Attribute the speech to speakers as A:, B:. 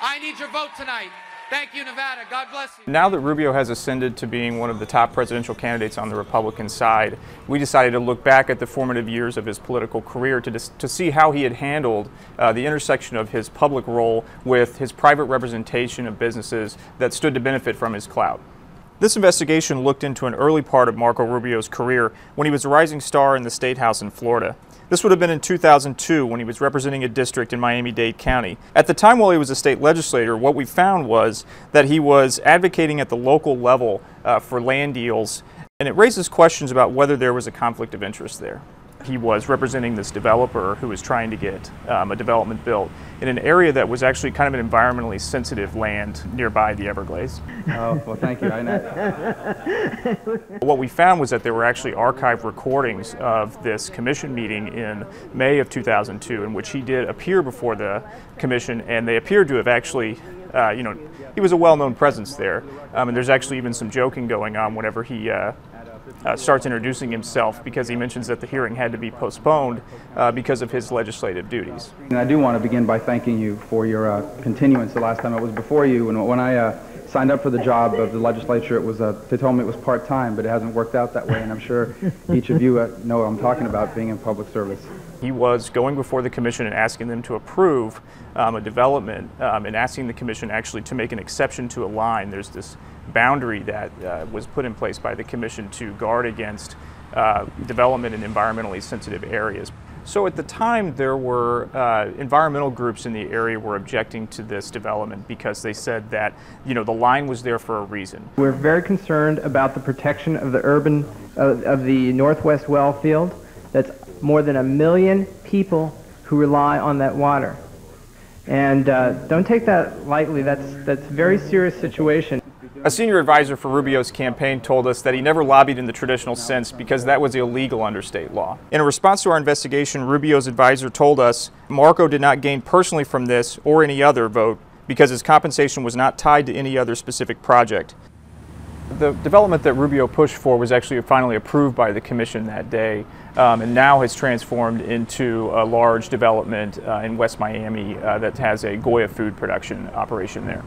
A: I need your vote tonight. Thank you, Nevada. God bless you.
B: Now that Rubio has ascended to being one of the top presidential candidates on the Republican side, we decided to look back at the formative years of his political career to see how he had handled the intersection of his public role with his private representation of businesses that stood to benefit from his clout. This investigation looked into an early part of Marco Rubio's career when he was a rising star in the State House in Florida. This would have been in 2002 when he was representing a district in Miami-Dade County. At the time while he was a state legislator, what we found was that he was advocating at the local level for land deals, and it raises questions about whether there was a conflict of interest there. He was representing this developer who was trying to get a development built in an area that was actually kind of an environmentally sensitive land nearby the Everglades.
C: Oh, well, thank you.
B: What we found was that there were actually archived recordings of this commission meeting in May of 2002 in which he did appear before the commission, and they appeared to have actually, he was a well-known presence there. And there's actually even some joking going on whenever he starts introducing himself, because he mentions that the hearing had to be postponed because of his legislative duties.
C: And I do want to begin by thanking you for your continuance. The last time I was before you, and when I signed up for the job of the legislature, it was they told me it was part-time, but it hasn't worked out that way, and I'm sure each of you know what I'm talking about, being in public service.
B: He was going before the commission and asking them to approve a development and asking the commission actually to make an exception to a line. There's this boundary that was put in place by the commission to guard against development in environmentally sensitive areas. So at the time, there were environmental groups in the area were objecting to this development because they said that, the line was there for a reason.
D: We're very concerned about the protection of the urban, of the Northwest well field. That's more than 1 million people who rely on that water. And don't take that lightly. That's a very serious situation.
B: A senior advisor for Rubio's campaign told us that he never lobbied in the traditional sense because that was illegal under state law. In a response to our investigation, Rubio's advisor told us Marco did not gain personally from this or any other vote because his compensation was not tied to any other specific project. The development that Rubio pushed for was actually finally approved by the commission that day, and now has transformed into a large development in West Miami that has a Goya food production operation there.